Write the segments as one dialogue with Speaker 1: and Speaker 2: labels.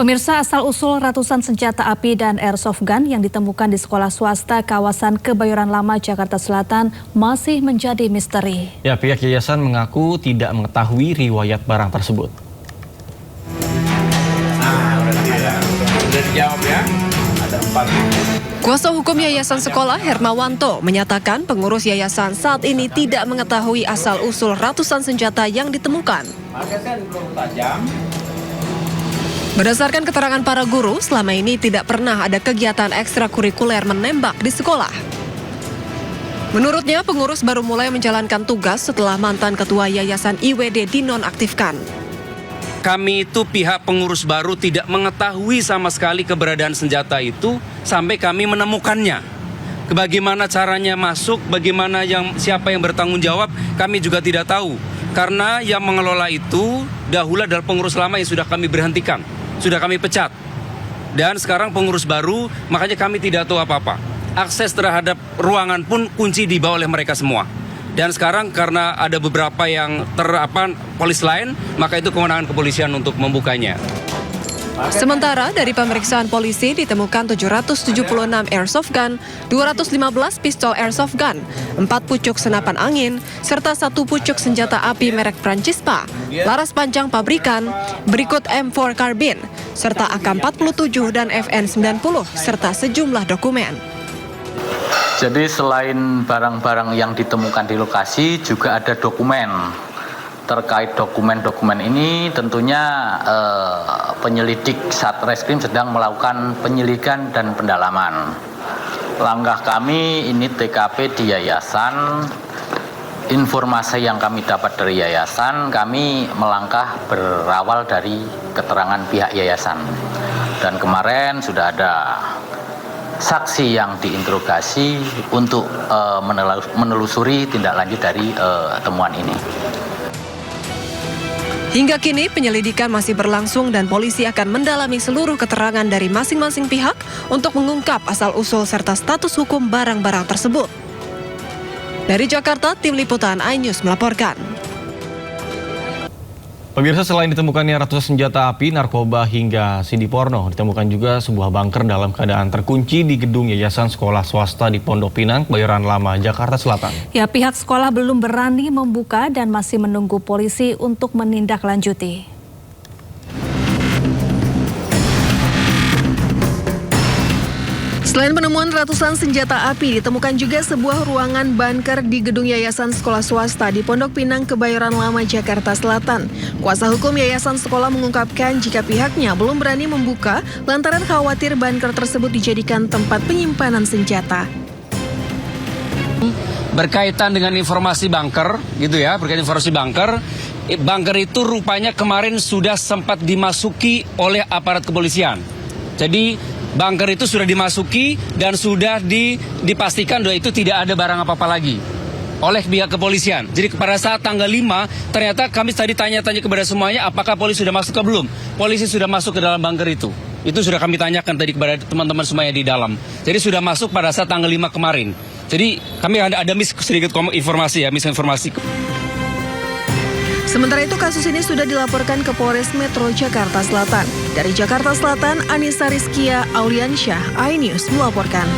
Speaker 1: Pemirsa, asal-usul ratusan senjata api dan airsoft gun yang ditemukan di sekolah swasta kawasan Kebayoran Lama, Jakarta Selatan masih menjadi misteri.
Speaker 2: Ya, pihak yayasan mengaku tidak mengetahui riwayat barang tersebut.
Speaker 3: Udah dijawab ya. Ada 4.
Speaker 4: Kuasa hukum Yayasan Sekolah Hermawanto menyatakan pengurus yayasan saat ini tidak mengetahui asal-usul ratusan senjata yang ditemukan. Berdasarkan keterangan para guru, selama ini tidak pernah ada kegiatan ekstrakurikuler menembak di sekolah. Menurutnya, pengurus baru mulai menjalankan tugas setelah mantan ketua Yayasan IWD dinonaktifkan.
Speaker 5: Kami itu pihak pengurus baru tidak mengetahui sama sekali keberadaan senjata itu sampai kami menemukannya. Bagaimana caranya masuk, bagaimana siapa yang bertanggung jawab, kami juga tidak tahu. Karena yang mengelola itu dahulu adalah pengurus lama yang sudah kami berhentikan, sudah kami pecat. Dan sekarang pengurus baru, makanya kami tidak tahu apa-apa. Akses terhadap ruangan pun kunci dibawa oleh mereka semua. Dan sekarang karena ada beberapa yang polis lain, maka itu kewenangan kepolisian untuk membukanya.
Speaker 4: Sementara dari pemeriksaan polisi ditemukan 776 airsoft gun, 215 pistol airsoft gun, 4 pucuk senapan angin, serta 1 pucuk senjata api merek Francispa, laras panjang pabrikan, berikut M4 Carbine, serta AK-47 dan FN-90, serta sejumlah dokumen.
Speaker 6: Jadi selain barang-barang yang ditemukan di lokasi juga ada dokumen. Terkait dokumen-dokumen ini tentunya penyelidik Satreskrim sedang melakukan penyelidikan dan pendalaman. Langkah kami ini TKP di yayasan, informasi yang kami dapat dari yayasan, kami melangkah berawal dari keterangan pihak yayasan. Dan kemarin sudah ada saksi yang diinterogasi untuk menelusuri tindak lanjut dari temuan ini.
Speaker 4: Hingga kini penyelidikan masih berlangsung dan polisi akan mendalami seluruh keterangan dari masing-masing pihak untuk mengungkap asal-usul serta status hukum barang-barang tersebut. Dari Jakarta, Tim Liputan iNews melaporkan.
Speaker 2: Pemirsa, selain ditemukannya ratusan senjata api, narkoba hingga CD porno, ditemukan juga sebuah bunker dalam keadaan terkunci di gedung Yayasan Sekolah Swasta di Pondok Pinang, Kebayoran Lama, Jakarta Selatan.
Speaker 1: Ya, pihak sekolah belum berani membuka dan masih menunggu polisi untuk menindaklanjuti. Selain penemuan ratusan senjata api, ditemukan juga sebuah ruangan bunker di gedung Yayasan Sekolah Swasta di Pondok Pinang, Kebayoran Lama, Jakarta Selatan. Kuasa hukum Yayasan Sekolah mengungkapkan jika pihaknya belum berani membuka lantaran khawatir bunker tersebut dijadikan tempat penyimpanan senjata.
Speaker 5: Berkaitan dengan informasi bunker, berkaitan informasi bunker itu rupanya kemarin sudah sempat dimasuki oleh aparat kepolisian. Jadi bunker itu sudah dimasuki dan sudah dipastikan bahwa itu tidak ada barang apa-apa lagi oleh pihak kepolisian. Jadi pada saat tanggal 5, ternyata kami tadi tanya-tanya kepada semuanya apakah polisi sudah masuk atau belum. Polisi sudah masuk ke dalam bunker itu. Itu sudah kami tanyakan tadi kepada teman-teman semuanya di dalam. Jadi sudah masuk pada saat tanggal 5 kemarin. Jadi kami ada sedikit misinformasi.
Speaker 1: Sementara itu kasus ini sudah dilaporkan ke Polres Metro Jakarta Selatan. Dari Jakarta Selatan, Anissa Rizkia Auliansyah, iNews melaporkan.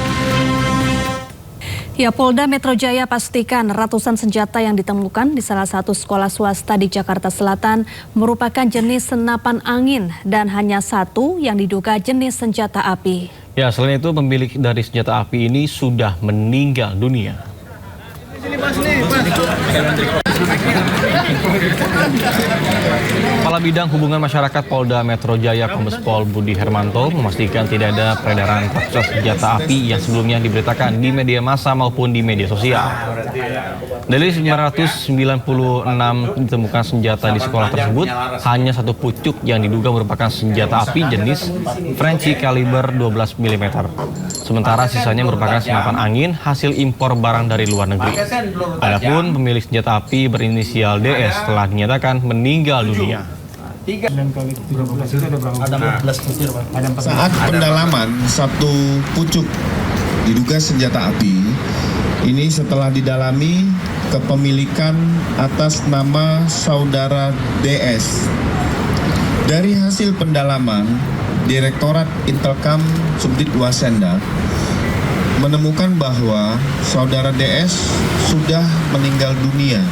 Speaker 1: Ya, Polda Metro Jaya pastikan ratusan senjata yang ditemukan di salah satu sekolah swasta di Jakarta Selatan merupakan jenis senapan angin dan hanya satu yang diduga jenis senjata api.
Speaker 2: Ya, selain itu pemilik dari senjata api ini sudah meninggal dunia. Kepala Bidang Hubungan Masyarakat Polda Metro Jaya Kombes Pol Budi Hermanto memastikan tidak ada peredaran ratusan senjata api yang sebelumnya diberitakan di media massa maupun di media sosial. Dari 996 ditemukan senjata di sekolah tersebut, hanya 1 pucuk yang diduga merupakan senjata api jenis French kaliber 12 mm. Sementara sisanya merupakan senapan angin hasil impor barang dari luar negeri. Adapun pemilik senjata api berinisial DS telah dinyatakan meninggal dunia.
Speaker 7: Saat pendalaman 1 pucuk diduga senjata api, ini setelah didalami kepemilikan atas nama saudara DS. Dari hasil pendalaman, Direktorat Intelkam Subdit Wasenda menemukan bahwa saudara DS sudah meninggal dunia.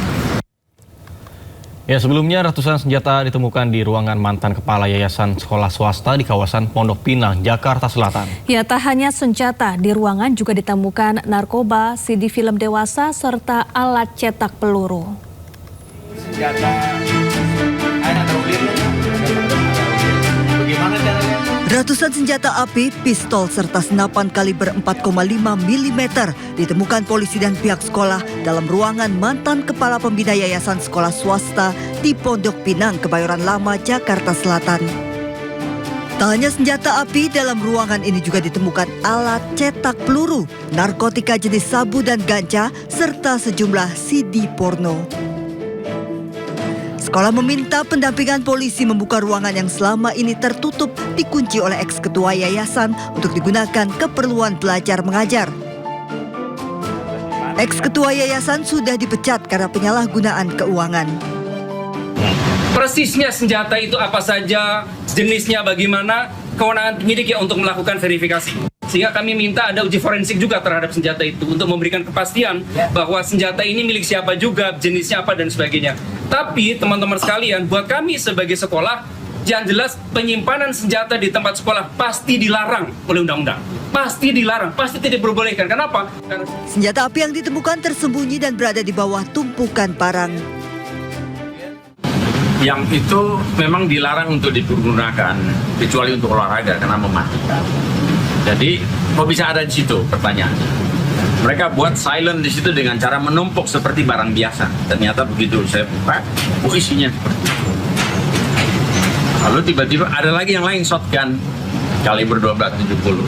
Speaker 2: Ya, sebelumnya ratusan senjata ditemukan di ruangan mantan kepala yayasan sekolah swasta di kawasan Pondok Pinang, Jakarta Selatan.
Speaker 8: Ya, tak hanya senjata, di ruangan juga ditemukan narkoba, CD film dewasa, serta alat cetak peluru.
Speaker 3: Senjata, ada terulirnya. Bagaimana caranya?
Speaker 9: Ratusan senjata api, pistol, serta senapan kaliber 4,5 mm ditemukan polisi dan pihak sekolah dalam ruangan mantan kepala pembina yayasan sekolah swasta di Pondok Pinang, Kebayoran Lama, Jakarta Selatan. Tak hanya senjata api, dalam ruangan ini juga ditemukan alat cetak peluru, narkotika jenis sabu dan ganja, serta sejumlah CD porno. Sekolah meminta pendampingan polisi membuka ruangan yang selama ini tertutup dikunci oleh eks-ketua yayasan untuk digunakan keperluan belajar mengajar. Eks-ketua yayasan sudah dipecat karena penyalahgunaan keuangan.
Speaker 5: Persisnya senjata itu apa saja, jenisnya bagaimana, kewenangan penyidik ya untuk melakukan verifikasi. Sehingga kami minta ada uji forensik juga terhadap senjata itu untuk memberikan kepastian bahwa senjata ini milik siapa juga, jenisnya apa dan sebagainya. Tapi teman-teman sekalian, buat kami sebagai sekolah, yang jelas penyimpanan senjata di tempat sekolah pasti dilarang oleh undang-undang. Pasti dilarang, pasti tidak diperbolehkan. Kenapa? Karena
Speaker 9: senjata api yang ditemukan tersembunyi dan berada di bawah tumpukan parang.
Speaker 3: Yang itu memang dilarang untuk digunakan, kecuali untuk olahraga karena mematikan. Jadi, kok bisa ada di situ? Pertanyaannya. Mereka buat silent di situ dengan cara menumpuk seperti barang biasa. Ternyata begitu saya buka, isinya seperti itu. Lalu tiba-tiba ada lagi yang lain, shotgun kaliber 1270.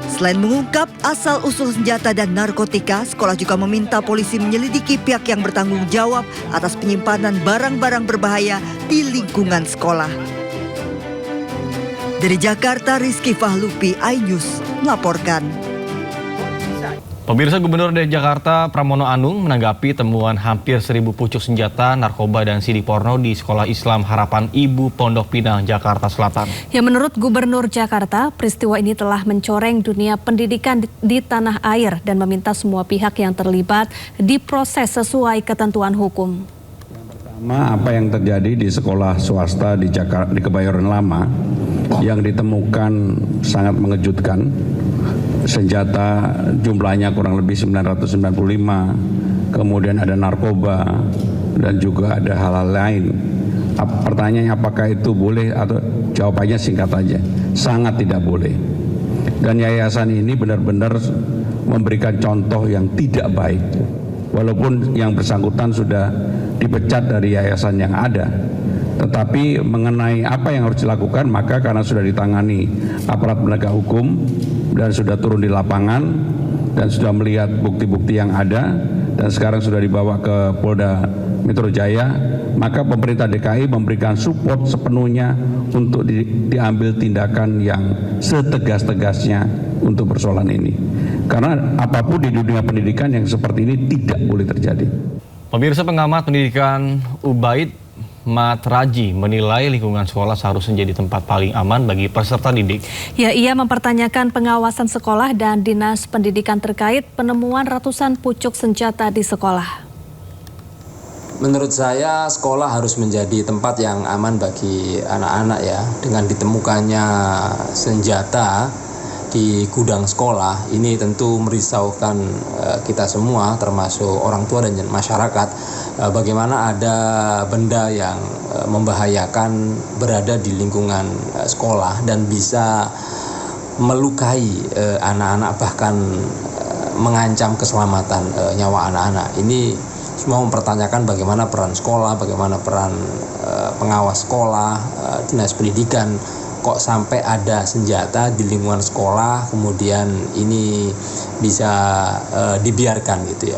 Speaker 9: Selain mengungkap asal-usul senjata dan narkotika, sekolah juga meminta polisi menyelidiki pihak yang bertanggung jawab atas penyimpanan barang-barang berbahaya di lingkungan sekolah. Dari Jakarta, Rizky Fahlupi, iNews melaporkan.
Speaker 2: Pemirsa, Gubernur DKI Jakarta Pramono Anung menanggapi temuan hampir 1.000 pucuk senjata, narkoba, dan CD porno di Sekolah Islam Harapan Ibu Pondok Pinang, Jakarta Selatan.
Speaker 8: Ya, menurut Gubernur Jakarta, peristiwa ini telah mencoreng dunia pendidikan di tanah air dan meminta semua pihak yang terlibat diproses sesuai ketentuan hukum.
Speaker 10: Apa yang terjadi di sekolah swasta di Jakarta, di Kebayoran Lama, yang ditemukan sangat mengejutkan. Senjata jumlahnya kurang lebih 995, kemudian ada narkoba dan juga ada hal-hal lain. Pertanyaannya apakah itu boleh, atau jawabannya singkat aja, sangat tidak boleh. Dan yayasan ini benar-benar memberikan contoh yang tidak baik. Walaupun yang bersangkutan sudah dipecat dari yayasan yang ada, tetapi mengenai apa yang harus dilakukan, maka karena sudah ditangani aparat penegak hukum dan sudah turun di lapangan dan sudah melihat bukti-bukti yang ada dan sekarang sudah dibawa ke Polda Metro Jaya, maka pemerintah DKI memberikan support sepenuhnya untuk diambil tindakan yang setegas-tegasnya untuk persoalan ini. Karena apapun di dunia pendidikan yang seperti ini tidak boleh terjadi.
Speaker 2: Pemirsa, pengamat pendidikan Ubaid Matraji menilai lingkungan sekolah seharusnya jadi tempat paling aman bagi peserta didik.
Speaker 8: Ya, ia mempertanyakan pengawasan sekolah dan Dinas Pendidikan terkait penemuan ratusan pucuk senjata di sekolah.
Speaker 11: Menurut saya sekolah harus menjadi tempat yang aman bagi anak-anak ya. Dengan ditemukannya senjata di gudang sekolah, ini tentu merisaukan kita semua termasuk orang tua dan masyarakat. Bagaimana ada benda yang membahayakan berada di lingkungan sekolah dan bisa melukai anak-anak, bahkan mengancam keselamatan nyawa anak-anak. Ini semua mempertanyakan bagaimana peran sekolah, bagaimana peran pengawas sekolah, dinas pendidikan. Kok sampai ada senjata di lingkungan sekolah, kemudian ini bisa dibiarkan gitu ya.